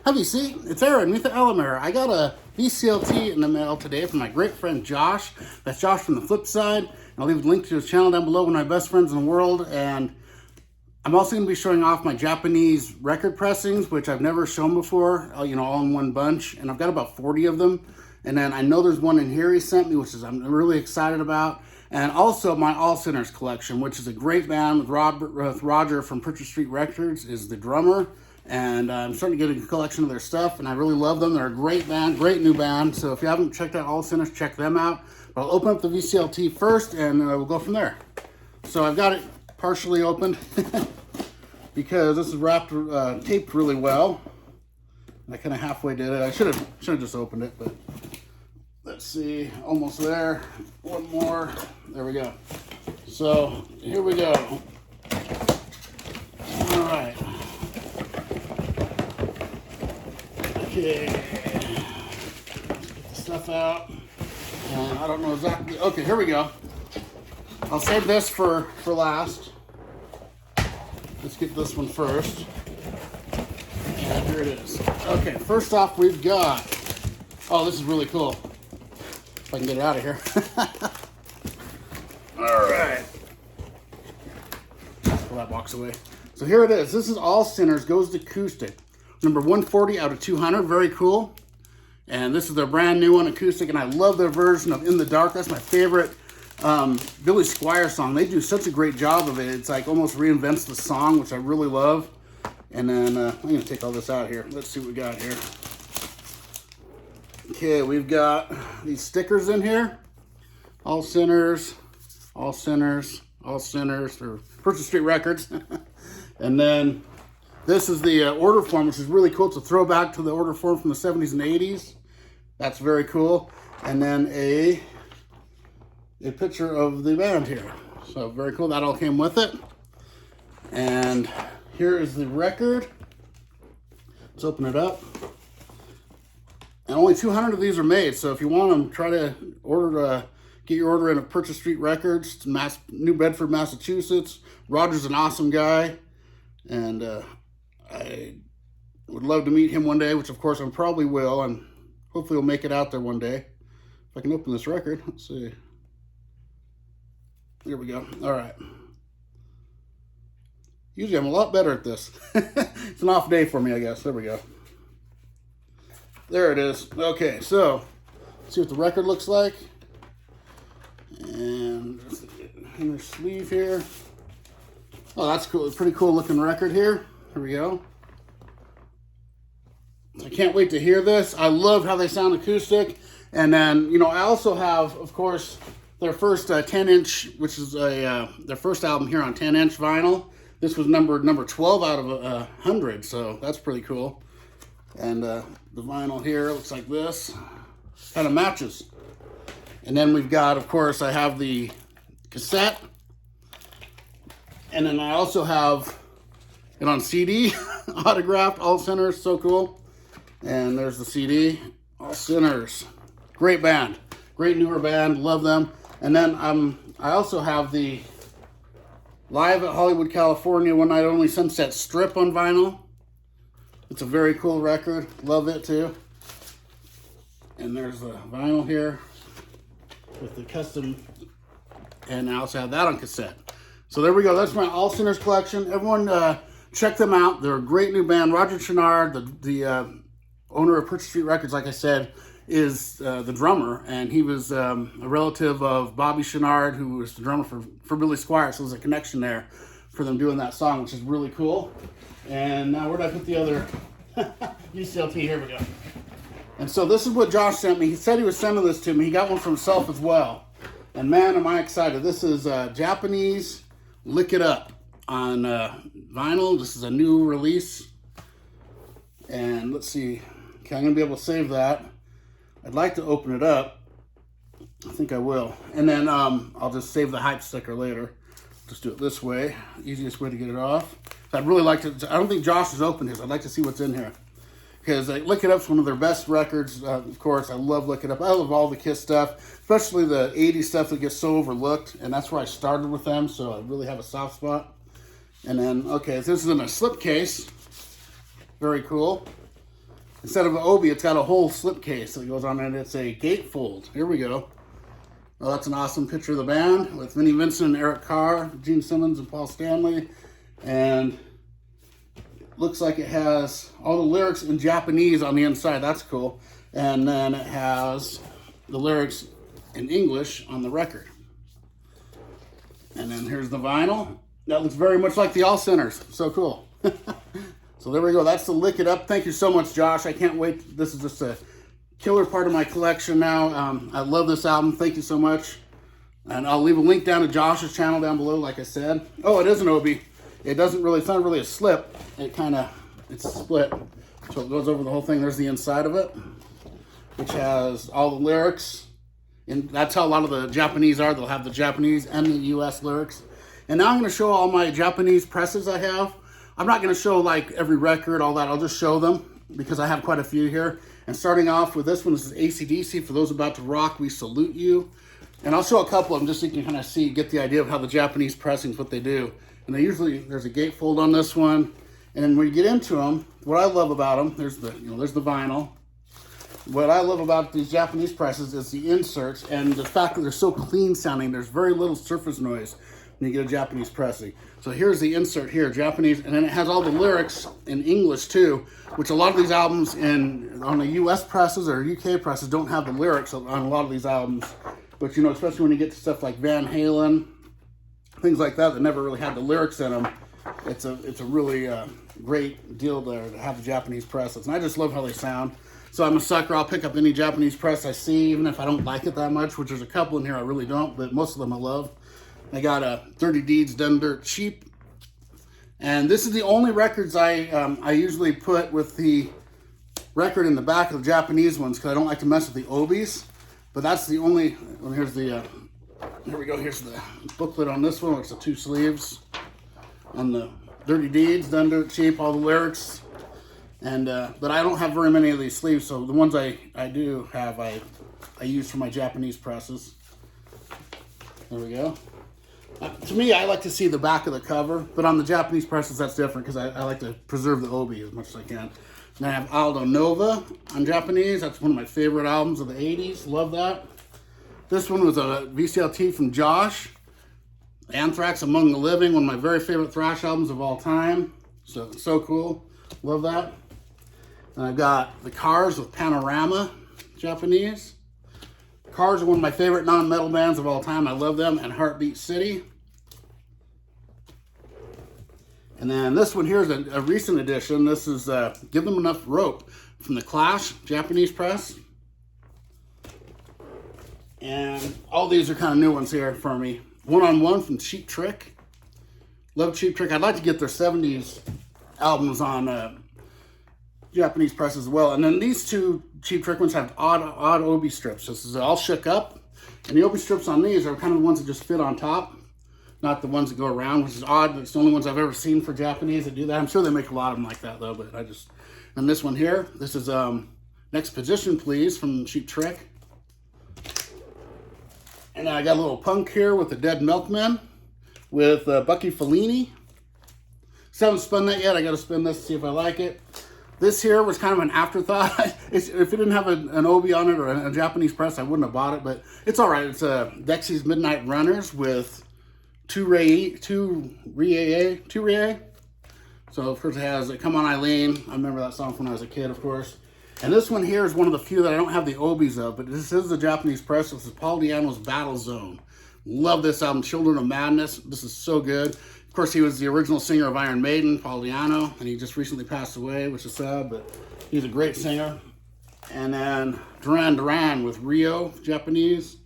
Hi VC, it's Aaron with the Elemer. I got a VCLT in the mail today from my great friend Josh. That's Josh from the flip side. I'll leave a link to his channel down below, one of my best friends in the world. And I'm also going to be showing off my Japanese record pressings, which I've never shown before, all in one bunch. And I've got about 40 of them. And then I know there's one in here he sent me, which I'm really excited about. And also my All Sinners collection, which is a great band with Roger from Pritchard Street Records is the drummer. And I'm starting to get a collection of their stuff, and I really love them. They're a great band, great new band. So if you haven't checked out All Sinners, check them out. But I'll open up the VCLT first, and we'll go from there. So I've got it partially opened because this is wrapped, taped really well. I kind of halfway did it. I should have just opened it, but let's see, almost there. One more. There we go. So here we go. All right. Okay, get the stuff out. I don't know exactly. Okay, here we go. I'll save this for last. Let's get this one first. And here it is. Okay, first off, we've got. Oh, this is really cool. If I can get it out of here. All right. Pull that box away. So here it is. This is All Sinners Goes Acoustic. Number 140 out of 200, very cool. And this is their brand new one, acoustic, and I love their version of In the Dark. That's my favorite Billy Squier song. They do such a great job of it. It's like almost reinvents the song, which I really love. And then I'm gonna take all this out here. Let's see what we got here. Okay, we've got these stickers in here. All Sinners, All Sinners, All Sinners, or Pritchard Street Records. And then this is the order form, which is really cool. It's a throwback to the order form from the 70s and 80s. That's very cool. And then a picture of the band here. So very cool. That all came with it. And here is the record. Let's open it up. And only 200 of these are made. So if you want them, try to order, get your order in at Pritchard Street Records, New Bedford, Massachusetts. Roger's an awesome guy. And I would love to meet him one day, which of course I probably will, and hopefully we'll make it out there one day. If I can open this record, let's see. Here we go. All right. Usually I'm a lot better at this. It's an off day for me, I guess. There we go. There it is. Okay, so let's see what the record looks like. And there's the inner sleeve here. Oh, that's cool. Pretty cool looking record here. Here we go. I can't wait to hear this. I love how they sound acoustic. And then, I also have, of course, their first 10-inch, which is their first album here on 10-inch vinyl. This was number 12 out of 100, so that's pretty cool. And the vinyl here looks like this. Kind of matches. And then we've got, of course, I have the cassette. And then I also have it on CD, autographed, All Sinners, so cool. And there's the CD, All Sinners. Great band, great newer band, love them. And then I also have the Live at Hollywood, California, One Night Only Sunset Strip on vinyl. It's a very cool record, love it too. And there's the vinyl here with the custom, and I also have that on cassette. So there we go. That's my All Sinners collection. Everyone check them out. They're a great new band. Roger Chenard, the owner of Pritchard Street Records, like I said, is the drummer. And he was a relative of Bobby Chenard, who was the drummer for Billy Squier. So there's a connection there for them doing that song, which is really cool. And now where did I put the other VCLT? Here we go. And so this is what Josh sent me. He said he was sending this to me. He got one for himself as well. And man, am I excited. This is Japanese Lick It Up on vinyl. This is a new release. And let's see. Okay, I'm going to be able to save that. I'd like to open it up. I think I will. And then I'll just save the hype sticker later. Just do it this way. Easiest way to get it off. I'd really like to. I don't think Josh has opened his. I'd like to see what's in here. Because Lick It Up's one of their best records. Of course, I love Lick It Up. I love all the Kiss stuff, especially the 80s stuff that gets so overlooked. And that's where I started with them, so I really have a soft spot. And then, okay, this is in a slipcase. Very cool. instead of an obi, it's got a whole slipcase that goes on it. It's a gatefold. Here we go. Well, that's an awesome picture of the band with Vinnie Vincent and Eric Carr, Gene Simmons and Paul Stanley. And it looks like it has all the lyrics in Japanese on the inside. That's cool. And then it has the lyrics in English on the record. And then here's the vinyl. That looks very much like the All Centers. So cool. So there we go. That's the Lick It Up. Thank you so much, Josh. I can't wait. This is just a killer part of my collection now. I love this album. Thank you so much. And I'll leave a link down to Josh's channel down below, like I said. Oh, it is an obi. It doesn't really, it's not really a slip. It's split. So it goes over the whole thing. There's the inside of it, which has all the lyrics. And that's how a lot of the Japanese are. They'll have the Japanese and the US lyrics. And now I'm going to show all my Japanese presses I have. I'm not going to show like every record, all that. I'll just show them because I have quite a few here. And starting off with this one, this is AC/DC. For those about to rock, we salute you. And I'll show a couple of them just so you can kind of see, get the idea of how the Japanese pressings, what they do. And they usually, there's a gatefold on this one. And when you get into them, what I love about them, there's the vinyl. What I love about these Japanese presses is the inserts and the fact that they're so clean sounding. There's very little surface noise when you get a Japanese pressing. So here's the insert here, Japanese, and then it has all the lyrics in English too, which a lot of these albums on the US presses or UK presses don't have the lyrics on a lot of these albums. But you know, especially when you get to stuff like Van Halen, things like that never really had the lyrics in them. It's a really great deal there to have the Japanese presses, and I just love how they sound. So I'm a sucker. I'll pick up any Japanese press I see, even if I don't like it that much, which there's a couple in here I really don't, but most of them I love. I got a Dirty Deeds Done Dirt Cheap. And this is the only records I usually put with the record in the back of the Japanese ones because I don't like to mess with the obies. But that's the only, well, here's the, here we go, here's the booklet on this one, which is the 2 sleeves. On the Dirty Deeds Done Dirt Cheap, all the lyrics. And but I don't have very many of these sleeves, so the ones I do have, I use for my Japanese presses. There we go. To me, I like to see the back of the cover, but on the Japanese presses, that's different because I like to preserve the obi as much as I can. And I have Aldo Nova on Japanese. That's one of my favorite albums of the 80s. Love that. This one was a VCLT from Josh. Anthrax, Among the Living, one of my very favorite thrash albums of all time. So cool. Love that. And I've got the Cars with Panorama, Japanese. Cars are one of my favorite non-metal bands of all time. I love them. And Heartbeat City. And then this one here is a recent edition. This is Give Them Enough Rope from the Clash, Japanese press. And all these are kind of new ones here for me. One on One from Cheap Trick. Love Cheap Trick. I'd like to get their 70s albums on Japanese press as well. And then these 2 Cheap Trick ones have odd obi strips. This is all shook up. And the obi strips on these are kind of the ones that just fit on top, not the ones that go around, which is odd. It's the only ones I've ever seen for Japanese that do that. I'm sure they make a lot of them like that though, but and this one here, this is Next Position Please from Cheap Trick. And I got a little punk here with the Dead Milkmen with Bucky Fellini. Still haven't spun that yet. I got to spin this to see if I like it. This here was kind of an afterthought. If it didn't have an obi on it or a Japanese press, I wouldn't have bought it, but it's all right. It's Dexy's Midnight Runners with 2 Rie. So of course it has Come On Eileen. I remember that song from when I was a kid, of course. And this one here is one of the few that I don't have the obies of, but this is the Japanese press. This is Paul Di'Anno's Battle Zone. Love this album, Children of Madness. This is so good. Of course, he was the original singer of Iron Maiden, Paul Di'Anno, and he just recently passed away, which is sad, but he's a great singer. And then Duran Duran with Rio, Japanese.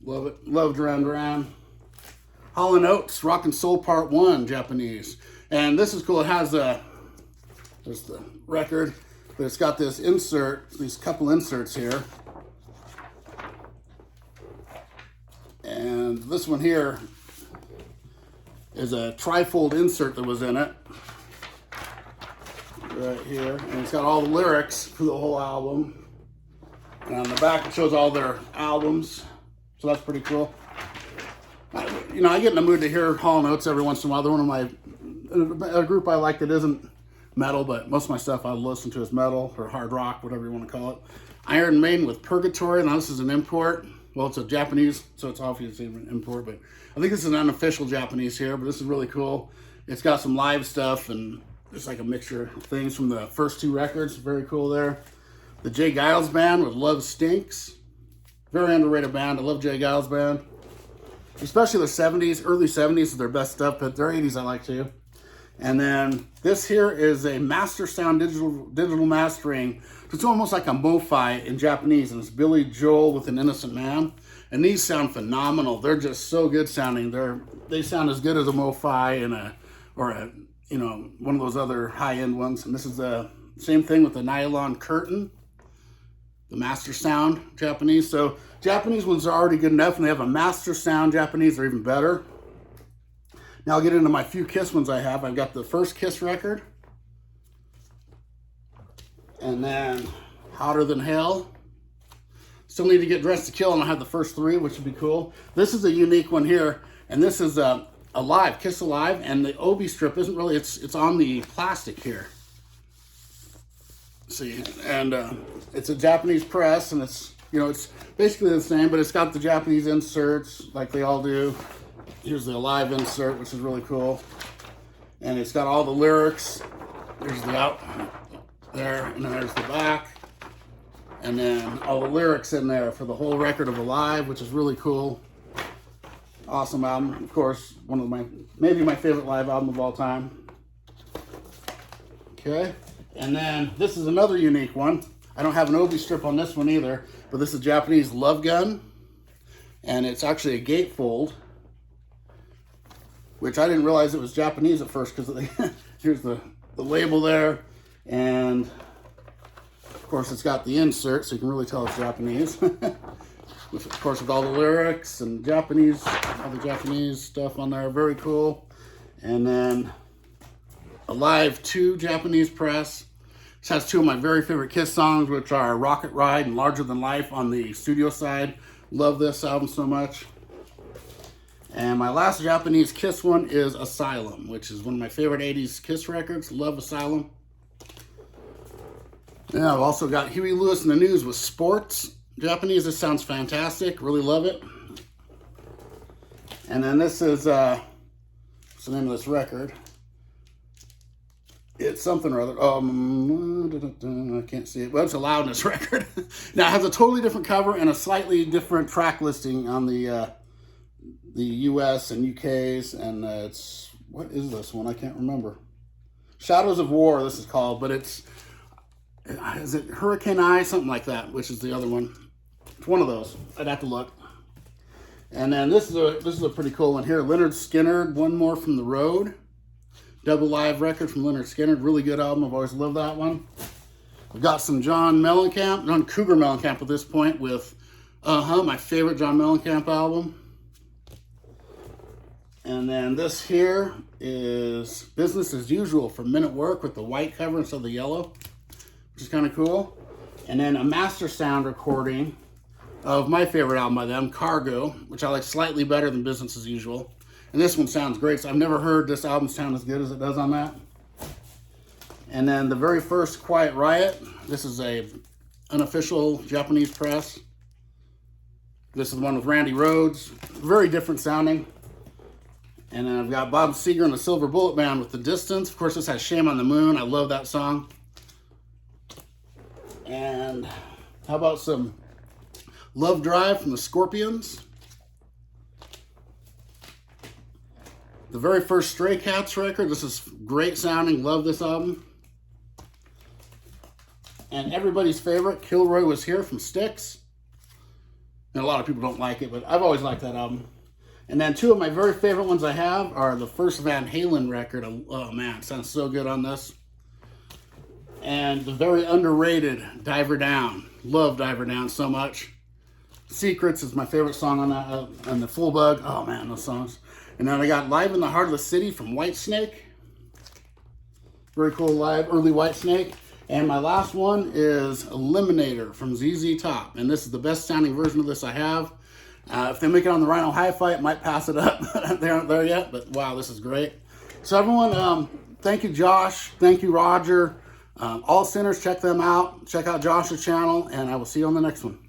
Love it. Love Duran Duran. Hall & Oates, Rock and Soul Part 1, Japanese. And this is cool. It has there's the record, but it's got this insert, these couple inserts here. And this one here is a trifold insert that was in it. Right here. And it's got all the lyrics for the whole album. And on the back it shows all their albums. So that's pretty cool. You know, I get in the mood to hear Hall & Oates every once in a while. They're one of a group I like that isn't metal, but most of my stuff I listen to is metal or hard rock, whatever you want to call it. Iron Maiden with Purgatory. Now this is an import. Well, it's a Japanese, so it's obviously an import, but I think this is an unofficial Japanese here, but this is really cool. It's got some live stuff, and it's like a mixture of things from the first 2 records. Very cool there. The Jay Giles Band with Love Stinks. Very underrated band. I love Jay Giles Band. Especially the 70s, early 70s is their best stuff, but their 80s I like too. And then this here is a Master Sound digital mastering. It's almost like a mo-fi in Japanese, and it's Billy Joel with An Innocent Man. And these sound phenomenal. They're just so good sounding. They sound as good as a mo-fi and one of those other high-end ones. And this is the same thing with the Nylon Curtain, the Master Sound Japanese. So Japanese ones are already good enough, and they have a Master Sound Japanese. They're even better. Now I'll get into my few Kiss ones I have. I've got the first Kiss record, and then Hotter Than Hell. Still need to get Dressed to Kill, and I have the first 3, which would be cool. This is a unique one here, and this is Alive, Kiss Alive, and the Obi strip isn't really, it's on the plastic here. See, and it's a Japanese press, and it's basically the same, but it's got the Japanese inserts like they all do. Here's the Alive insert, which is really cool. And it's got all the lyrics. There's the out there, and then there's the back. And then all the lyrics in there for the whole record of Alive, which is really cool. Awesome album. Of course, maybe my favorite live album of all time. Okay. And then this is another unique one. I don't have an Obi strip on this one either, but this is Japanese Love Gun. And it's actually a gatefold, which I didn't realize it was Japanese at first, because here's the label there, and of course it's got the insert, so you can really tell it's Japanese. Of course, with all the lyrics and all the Japanese stuff on there, very cool. And then Alive 2 Japanese press. This has 2 of my very favorite Kiss songs, which are Rocket Ride and Larger Than Life on the studio side. Love this album so much. And my last Japanese Kiss one is Asylum, which is one of my favorite 80s Kiss records. Love Asylum. And I've also got Huey Lewis and the News with Sports. Japanese, this sounds fantastic. Really love it. And then this is, what's the name of this record? It's something or other. I can't see it. Well, it's a Loudness record. Now, it has a totally different cover and a slightly different track listing on the US and UK's, and what is this one? I can't remember. Shadows of War, this is called, but is it Hurricane Eye? Something like that, which is the other one. It's one of those. I'd have to look. And then this is a pretty cool one here. Leonard Skinner, One More from the Road. Double live record from Leonard Skinner. Really good album. I've always loved that one. We've got some John Cougar Mellencamp at this point with my favorite John Mellencamp album. And then this here is Business as Usual from Men at Work with the white cover instead of the yellow, which is kind of cool. And then a Master Sound recording of my favorite album by them, Cargo, which I like slightly better than Business as Usual. And this one sounds great. So I've never heard this album sound as good as it does on that. And then the very first Quiet Riot. This is a unofficial Japanese press. This is the one with Randy Rhoads. Very different sounding. And then I've got Bob Seger and the Silver Bullet Band with The Distance. Of course, this has Shame on the Moon. I love that song. And how about some Love Drive from the Scorpions? The very first Stray Cats record. This is great sounding. Love this album. And everybody's favorite, Kilroy Was Here from Styx. And a lot of people don't like it, but I've always liked that album. And then 2 of my very favorite ones I have are the first Van Halen record. Oh man, it sounds so good on this. And the very underrated Diver Down. Love Diver Down so much. Secrets is my favorite song on that, and the Full Bug. Oh man, those songs. And then I got Live in the Heartless City from Whitesnake. Very cool live, early Whitesnake. And my last one is Eliminator from ZZ Top. And this is the best sounding version of this I have. If they make it on the Rhino Hi-Fi, it might pass it up. They aren't there yet, but wow, this is great. So everyone, thank you, Josh. Thank you, Roger. All Sinners, check them out. Check out Josh's channel, and I will see you on the next one.